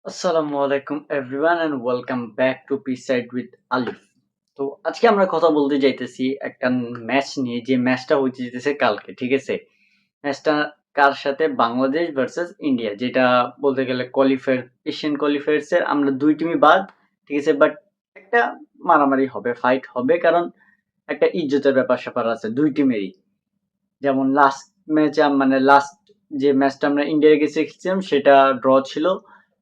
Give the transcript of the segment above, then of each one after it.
আসসালামু আলাইকুম everyone and welcome back to peace side with Alif. তো আজকে আমরা কথা বলতে যাইতেছি একটা ম্যাচ নিয়ে, যে ম্যাচটা হইতে যেতেছে কালকে, ঠিক আছে? ম্যাচটা কার সাথে? বাংলাদেশ ভার্সেস ইন্ডিয়া, যেটা বলতে গেলে কোয়ালিফায়ার, এশিয়ান কোয়ালিফায়ার্স এর আমরা দুই টিমই বাদ, ঠিক আছে? বাট একটা মারামারি হবে, ফাইট হবে, কারণ একটা ইজ্জতের ব্যাপার স্যাপার আছে দুই টিমেরই। যেমন লাস্ট ম্যাচে মানে লাস্ট যে ম্যাচটা আমরা ইন্ডিয়ার কাছে খেলছিলাম সেটা ড্র ছিল,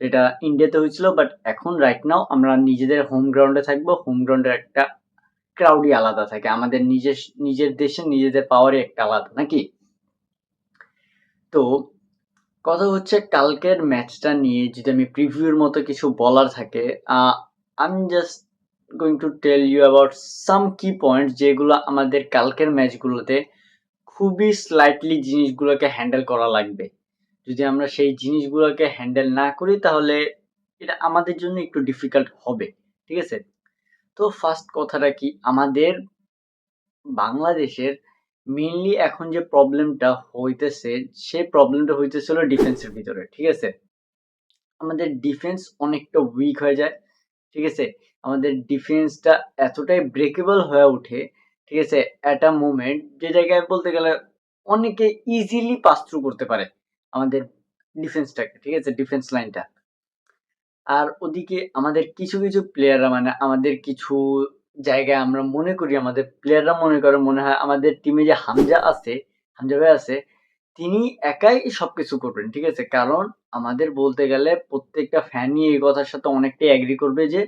যেটা ইন্ডিয়াতে হয়েছিল। বাট এখন রাইট নাও আমরা নিজেদের হোম গ্রাউন্ডে থাকবো। হোম গ্রাউন্ডের একটা ক্রাউডই আলাদা থাকে, আমাদের নিজের নিজের দেশে নিজেদের পাওয়ারই একটা আলাদা, নাকি? তো কথা হচ্ছে, কালকের ম্যাচটা নিয়ে যদি আমি প্রিভিউর মতো কিছু বলার থাকে, আমি just going to tell you about some key point, যেগুলো আমাদের কালকের ম্যাচগুলোতে খুবই স্লাইটলি জিনিসগুলোকে হ্যান্ডেল করা লাগবে। যদি আমরা সেই জিনিসগুলোকে হ্যান্ডেল না করি তাহলে এটা আমাদের জন্য একটু ডিফিকাল্ট হবে, ঠিক আছে? তো ফার্স্ট কথাটা কি, আমাদের বাংলাদেশের মেইনলি এখন যে প্রবলেমটা হইতেছে, সেই প্রবলেমটা হইতেছিল ডিফেন্সের ভিতরে, ঠিক আছে? আমাদের ডিফেন্স অনেকটা উইক হয়ে যায়, ঠিক আছে? আমাদের ডিফেন্সটা এতটাই ব্রেকেবল হয়ে ওঠে, ঠিক আছে, অ্যাট আ মোমেন্ট, যে জায়গায় বলতে গেলে অনেকে ইজিলি পাস থ্রু করতে পারে আমাদের ডিফেন্সটাকে, ঠিক আছে, ডিফেন্স লাইনটা। আর ওদিকে আমাদের কিছু কিছু প্লেয়াররা, মানে আমাদের কিছু জায়গায় আমরা মনে করি, আমাদের প্লেয়াররা মনে করে, মনে হয় আমাদের টিমে যে হামজা আছে, হামজা ভাই আছে, তিনি একাই সবকিছু করবেন, ঠিক আছে? কারণ আমাদের বলতে গেলে প্রত্যেকটা ফ্যানই এই কথার সাথে অনেকটাই এগ্রি করবে যে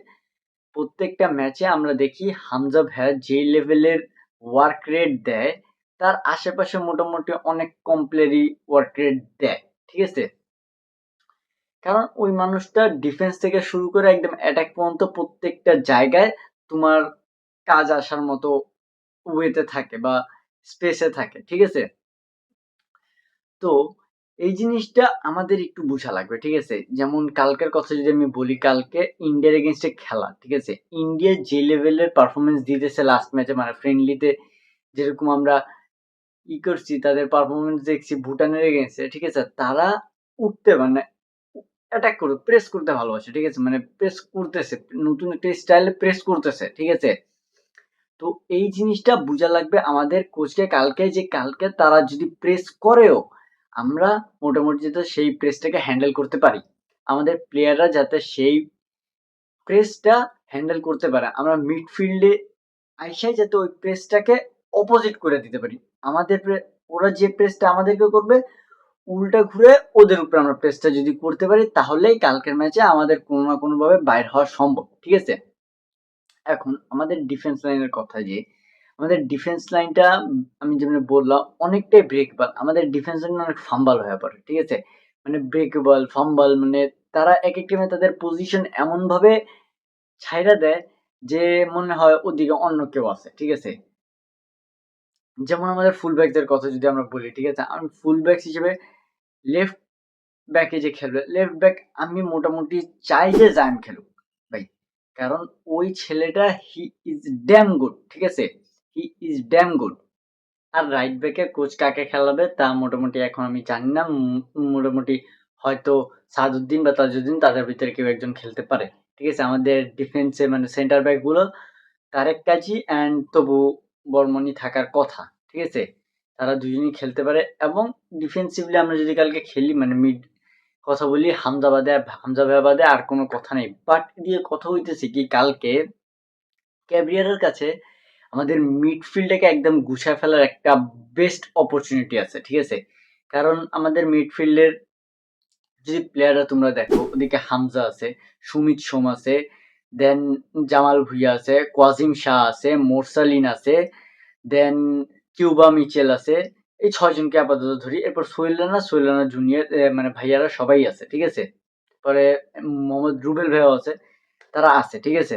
প্রত্যেকটা ম্যাচে আমরা দেখি হামজা ভাইয়া যে লেভেলের ওয়ার্ক রেট দেয়, তার আশেপাশে মোটামুটি অনেক কম প্লেয়ারই ওয়ার্ক রেট দেয়, ঠিক আছে? কারণ ওই মানুষটা ডিফেন্স থেকে শুরু করে একদম অ্যাটাক পর্যন্ত প্রত্যেকটা জায়গায় তোমার কাজ আসার মতো ওয়েতে থাকে বা স্পেসে থাকে, ঠিক আছে? তো এই জিনিসটা আমাদের একটু বোঝা লাগবে, ঠিক আছে? যেমন কালকের কথা যদি আমি বলি, কালকে ইন্ডিয়ার এগেনস্টে খেলা, ঠিক আছে? ইন্ডিয়া যে লেভেলের পারফরমেন্স দিতেছে লাস্ট ম্যাচে, মানে ফ্রেন্ডলিতে যেরকম আমরা করছি, তাদের পারফরমেন্স দেখছি ভুটানের এগেনস্টে, ঠিক আছে? তারা উঠতে মানে অ্যাটাক করতে, প্রেস করতে ভালোবাসে, ঠিক আছে? মানে প্রেস করতেছে, নতুন একটা স্টাইলে প্রেস করতেছে, ঠিক আছে? তো এই জিনিসটা বোঝা লাগবে আমাদের কোচকে কালকে, যে কালকে তারা যদি প্রেস করেও আমরা মোটামুটি যাতে সেই প্রেসটাকে হ্যান্ডেল করতে পারি, আমাদের প্লেয়াররা যাতে সেই প্রেসটা হ্যান্ডেল করতে পারে, আমরা মিডফিল্ডে আইসাই যাতে ওই প্রেসটাকে অপোজিট করে দিতে পারি। আমাদের ওরা যে প্রেসটা আমাদেরকে করবে, উল্টা ঘুরে ওদের উপরে আমরা প্রেসটা যদি করতে পারি, তাহলেই কালকের ম্যাচে আমাদের কোনো না কোনো ভাবে বাইর হওয়া সম্ভব, ঠিক আছে? এখন আমাদের ডিফেন্স লাইনের কথা, যে আমাদের ডিফেন্স লাইনটা আমি যেমন বললাম অনেকটাই ব্রেকেবল, আমাদের ডিফেন্স লাইন অনেক ফাম্বাল হয়ে পড়ে, ঠিক আছে? মানে ব্রেকেবল ফাম্বাল, মানে তারা এক এক টিমে তাদের পজিশন এমন ভাবে ছাইড়া দেয় যে মনে হয় ওদিকে অন্য কেউ আছে, ঠিক আছে? যেমন আমাদের ফুল ব্যাকদের কথা যদি আমরা বলি, ঠিক আছে, আমি ফুল ব্যাক হিসেবে লেফট ব্যাকে যে খেলবে, লেফট ব্যাক আমি মোটামুটি চাই যে জায়ান খেলুক ভাই, কারণ ওই ছেলেটা হি ইজ ড্যাম গুড, ঠিক আছে? He is damn good. আর রাইট ব্যাকে কোচ কাকে খেলাবে তা মোটামুটি এখন আমি জানি না। মোটামুটি হয়তো সাদউদ্দিন বা তাজউদ্দিন, তাদের ভিতরে কেউ একজন খেলতে পারে, ঠিক আছে? আমাদের ডিফেন্সে মানে সেন্টার ব্যাক গুলো তারেক কাজী অ্যান্ড তবু বর্মনই থাকার কথা, ঠিক আছে? তারা দুজনই খেলতে পারে। এবং ডিফেন্সিভলি আমরা যদি কালকে খেলি, মানে মিড কথা বলি, হামজা ভাইয়া বাদে আর কোনো কথা নেই। বাট দিয়ে কথা হইতেছে কি, কালকে ক্যাভিয়ারের কাছে আমাদের মিডফিল্ডটাকে একদম গুছায় ফেলার একটা বেস্ট অপরচুনিটি আছে, ঠিক আছে? কারণ আমাদের মিডফিল্ডের যে প্লেয়াররা তোমরা দেখো, ওদিকে হামজা আছে, সুমিত সোম আছে, দেন জামাল ভুঁইয়া আছে, কোয়াজিম শাহ আছে, মোরসালিন আছে, দেন কিউবা মিচেল আছে। এই ছয়জনকে আপাতত ধরি। এরপর সোহেল রানা জুনিয়র, মানে ভাইয়ারা সবাই আছে, ঠিক আছে? পরে মোহাম্মদ রুবেল ভাইও আছে, তারা আছে, ঠিক আছে?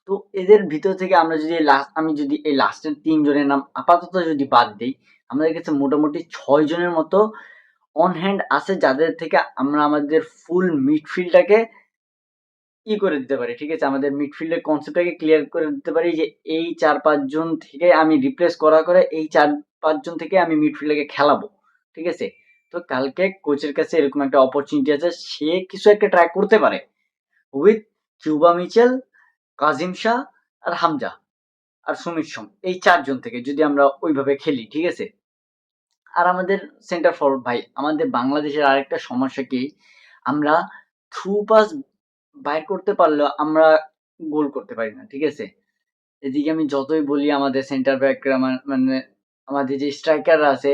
তো এদের ভিতর থেকে আমরা যদি আমি যদি এই লাস্টের ৩ জনের নাম আপাতত যদি বাদ দেই, আমাদের কাছে মোটামুটি ৬ জনের মতো অন হ্যান্ড আছে, যাদের থেকে আমরা আমাদের ফুল মিডফিল্ডটাকে করে দিতে পারি, ঠিক আছে? আমাদের মিডফিল্ডের কনসেপ্টটাকে ক্লিয়ার করে দিতে পারি যে এই ৪-৫ জন থেকে আমি রিপ্লেস করা করে এই ৪-৫ জন থেকে আমি মিডফিল্ডটাকে খেলাবো, ঠিক আছে? তো কালকে কোচের কাছে এরকম একটা অপরচুনিটি আছে, সে কিছু একটা ট্রাই করতে পারে উইথ কিউবা মিচেল, কাজিম শাহ আর হামজা আর সুমিত সোম, এই 4 জন থেকে যদি আমরা ওইভাবে খেলি, ঠিক আছে? আর আমাদের সেন্টার ফরওয়ার্ড ভাই, আমাদের বাংলাদেশের আরেকটা সমস্যা কি, আমরা থ্রু পাস বাইর করতে পারলেও আমরা গোল করতে পারি না, ঠিক আছে? এদিকে আমি যতই বলি আমাদের সেন্টার ব্যাকরা মানে আমাদের যে স্ট্রাইকাররা আছে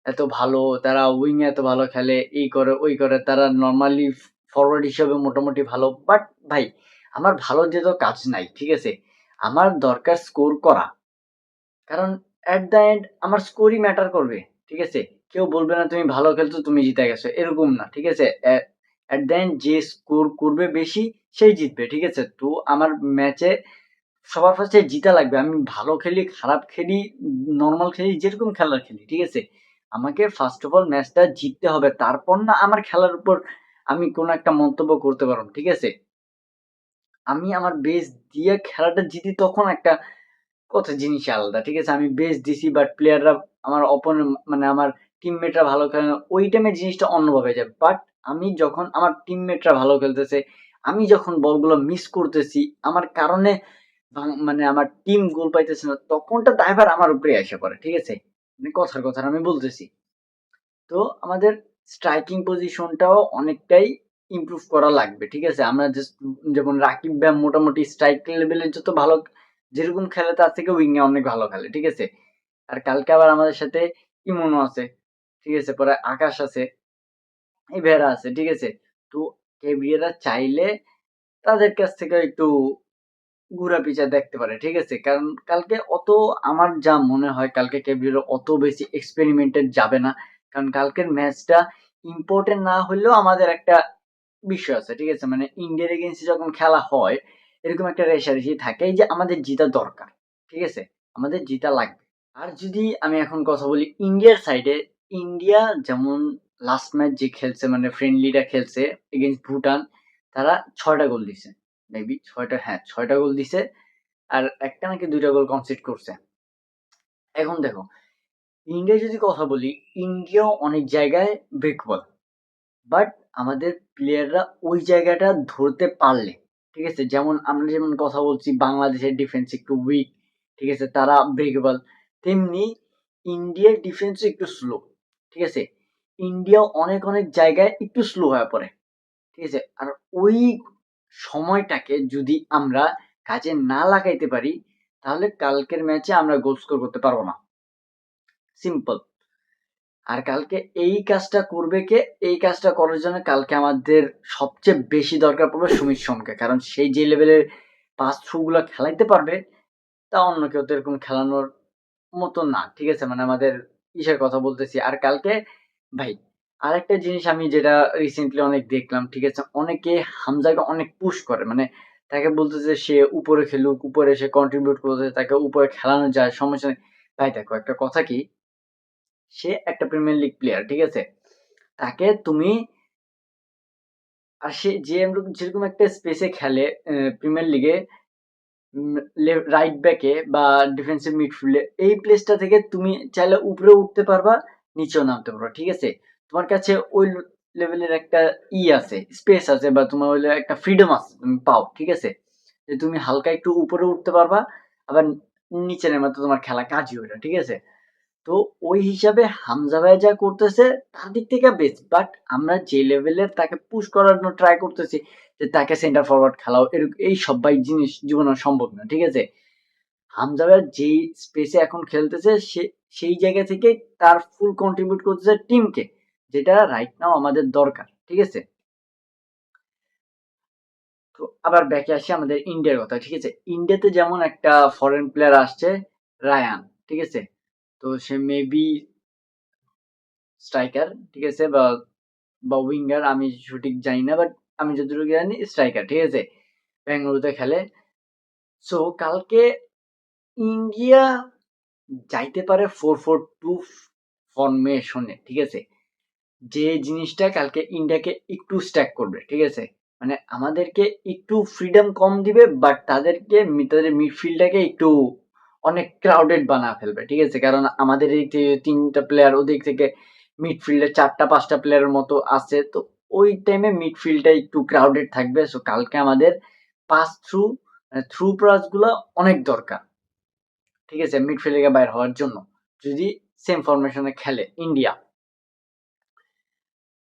এত ভালো, তারা উইং এ এত ভালো খেলে, এই করে ওই করে, তারা নরমালি ফরওয়ার্ড হিসেবে মোটামুটি ভালো। বাট ভাই, আমার ভালো দিয়ে তো কাজ নাই, ঠিক আছে? আমার দরকার স্কোর করা। কারণ এট দ্য এন্ড আমার স্কোরই ম্যাটার করবে, ঠিক আছে? কেউ বলবে না তুমি ভালো খেলছো তুমি জিতে গেছো, এরকম না, ঠিক আছে? এট দ্য এন্ড যে স্কোর করবে বেশি সেই জিতবে, ঠিক আছে? তো আমার ম্যাচে সবার ফার্স্টে জিতা লাগবে। আমি ভালো খেলি, খারাপ খেলি, নরমাল খেলি, যেরকম খেলার খেলি, ঠিক আছে? আমাকে ফার্স্ট অফ অল ম্যাচটা জিততে হবে, তারপর না আমার খেলার উপর আমি কোনো একটা মন্তব্য করতে পারবো, ঠিক আছে? আমি আমার বেস দিয়ে খেলাটা জিতি তখন একটা কথা, জিনিস আলাদা, ঠিক আছে? আমি বেস্ট দিছি বাট প্লেয়াররা, আমার মানে আমার টিমমেটরা ভালো খেলে না, ওই টাইমে জিনিসটা অন্যভাবে যায়। বাট আমি যখন আমার টিমমেটরা ভালো খেলতেছে, আমি যখন বলগুলো মিস করতেছি আমার কারণে, মানে আমার টিম গোল পাইতেছে না, তখনটা দায়ভার আমার উপরে এসে পড়ে, ঠিক আছে? মানে কথার কথা আমি বলতেছি। তো আমাদের স্ট্রাইকিং পজিশনটাও অনেকটাই ইমপ্রুভ করা লাগবে, ঠিক আছে? আমরা জাস্ট যেমন রাকিব ভাই মোটামুটি স্ট্রাইক লেভেলের যত ভালো যেরকম খেলে তার থেকে উইং এ অনেক ভালো খেলে, ঠিক আছে? আর কালকে আবার আমাদের সাথে ইমনও আছে, ঠিক আছে? পরে আকাশ আছে, এই ভেড়া আছে, ঠিক আছে? তো কেভিয়েরা চাইলে তাদের কাছ থেকে একটু ঘুরা পিচা দেখতে পারে, ঠিক আছে? কারণ কালকে অত, আমার যা মনে হয় কালকে কেভিয়েরা অত বেশি এক্সপেরিমেন্টেড যাবে না। কারণ কালকের ম্যাচটা ইম্পর্টেন্ট না হলেও আমাদের একটা বিষয় আছে, ঠিক আছে? মানে ইন্ডিয়ার এগেইনস্টে যখন খেলা হয় এরকম একটা রেষারেষি থাকে যে আমাদের জিতা দরকার, ঠিক আছে? আমাদের জিতা লাগবে। আর যদি আমি এখন কথা বলি ইন্ডিয়ার সাইডে, ইন্ডিয়া যেমন লাস্ট ম্যাচ যে খেলছে মানে ফ্রেন্ডলিটা খেলছে এগেইনস্ট ভুটান, তারা 6টা গোল দিছে। মেবি 6টা, হ্যাঁ 6টা গোল দিছে। আর একটা নাকি 2টা গোল কনসিড করছে। এখন দেখো, ইন্ডিয়া যদি কথা বলি, ইন্ডিয়াও অনেক জায়গায় ব্রেকবল। বাট আমাদের প্লেয়াররা ওই জায়গাটা ধরতে পারলে, ঠিক আছে? যেমন আমরা যেমন কথা বলছি বাংলাদেশের ডিফেন্স একটু উইক, ঠিক আছে? তারা ব্রেকেবল। তেমনি ইন্ডিয়ার ডিফেন্সও একটু স্লো, ঠিক আছে? ইন্ডিয়া অনেক অনেক জায়গায় একটু স্লো হয়ে পড়ে, ঠিক আছে? আর ওই সময়টাকে যদি আমরা কাজে না লাগাইতে পারি, তাহলে কালকের ম্যাচে আমরা গোল স্কোর করতে পারবো না। সিম্পল। আর কালকে এই কাজটা করবে কে? এই কাজটা করার জন্য কালকে আমাদের সবচেয়ে বেশি দরকার পড়বে সুমিত সোমকে। কারণ সেই যে লেভেলের পাস থ্রু গুলো খেলাইতে পারবে, তা অন্য কেউ তো এরকম খেলানোর মতো না, ঠিক আছে? মানে আমাদের ইসের কথা বলতেছি। আর কালকে ভাই, আরেকটা জিনিস আমি যেটা রিসেন্টলি অনেক দেখলাম, ঠিক আছে? অনেকে হামজাকে অনেক পুশ করে, মানে তাকে বলতেছে সে উপরে খেলুক, উপরে সে কন্ট্রিবিউট করতেছে, তাকে উপরে খেলানো যায়, সমস্যা নেই। ভাই দেখো একটা কথা কি, সে একটা প্রিমিয়ার লিগ প্লেয়ার, ঠিক আছে? তাকে তুমি, আর সে যে যেরকম একটা স্পেসে খেলে প্রিমিয়ার লিগে, রাইট ব্যাকে বা ডিফেন্সিভ মিডফিল্ডে, এই প্লেসটা থেকে তুমি চাইলে উপরে উঠতে পারবা, নিচেও নামতে পারবা, ঠিক আছে? তোমার কাছে ওই লেভেলের একটা আছে, স্পেস আছে, বা তোমার ওই একটা ফ্রিডম আছে, তুমি পাও, ঠিক আছে? যে তুমি হালকা একটু উপরে উঠতে পারবা, আবার নিচে নেমে তো তোমার খেলা কাজই ওইটা, ঠিক আছে? তো ওই হিসাবে হামজা ভাই যা করতেছে তার দিক থেকে বেস্ট। বাট আমরা যে লেভেলের তাকে পুশ করার জন্য ট্রাই করতেছি যে তাকে সেন্টার ফরওয়ার্ড খেলাও, এই সব ভাই জিনিস জীবনে সম্ভব না, ঠিক আছে? হামজা ভাই যেই স্পেসে এখন খেলতেছে সে সেই জায়গা থেকে তার ফুল কন্ট্রিবিউট করতেছে টিমকে, যেটা রাইট নাও আমাদের দরকার, ঠিক আছে? তো আবার ব্যাকে আসি আমাদের ইন্ডিয়ার কথা, ঠিক আছে? ইন্ডিয়াতে যেমন একটা ফরেন প্লেয়ার আসছে, রায়ান, ঠিক আছে? তো সে মেবি স্ট্রাইকার, ঠিক আছে? বা উইঙ্গার, আমি সঠিক জানি না, বাট আমি যতটুকু জানি স্ট্রাইকার, ঠিক আছে? বেঙ্গালুরুতে খেলে। সো কালকে ইন্ডিয়া যাইতে পারে 4-4-2 ফরমেশনে, ঠিক আছে? যে জিনিসটা কালকে ইন্ডিয়াকে একটু স্ট্যাক করবে, ঠিক আছে? মানে আমাদেরকে একটু ফ্রিডম কম দিবে, বাট তাদের মিডফিল্ডটাকে একটু অনেক ক্রাউডেড বানা ফেলবে, ঠিক আছে? কারণ আমাদের এই দিক থেকে 3টা প্লেয়ার, ওদিক থেকে মিডফিল্ডে 4-5টা প্লেয়ারের মতো আছে। তো ওই টাইমে মিডফিল্ডটা একটু ক্রাউডেড থাকবে। সো কালকে আমাদের পাস থ্রু পাস গুলা অনেক দরকার। ঠিক আছে? মিডফিল্ড থেকে বাইর হওয়ার জন্য। যদি সেম ফরমেশনে খেলে ইন্ডিয়া।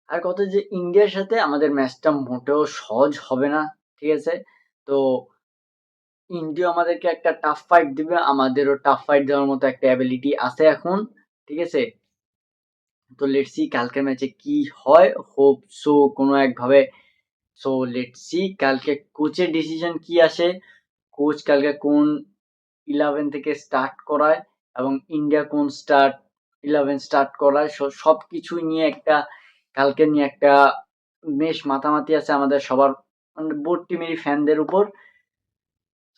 আর কথা যে ইন্ডিয়ার সাথে আমাদের ম্যাচটা মোটেও সহজ হবে না। ঠিক আছে? তো ইন্ডিয়া আমাদেরকে একটা টাফ ফাইট দিবে। আমাদেরও টাফ ফাইট দেওয়ার মতো একটা অ্যাবিলিটি আছে এখন। ঠিক আছে? তো লেটস সি কালকের ম্যাচে কি হয়। হোপ সো কোনো একভাবে সো লেটস সি কালকে কোচের ডিসিশন কি আসে। কোচ কালকে কোন 11 থেকে স্টার্ট করায় এবং ইন্ডিয়া কোন 11 স্টার্ট করায়। সবকিছু নিয়ে কালকে নিয়ে একটা বেশ মাতামাতি আছে আমাদের সবার, মানে বোথ টিমেরই ফ্যানদের উপর।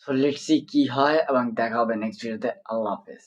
সো লেটস সি কি হয় এবং দেখা হবে নেক্সট ভিডিওতে। আল্লাহ হাফেজ।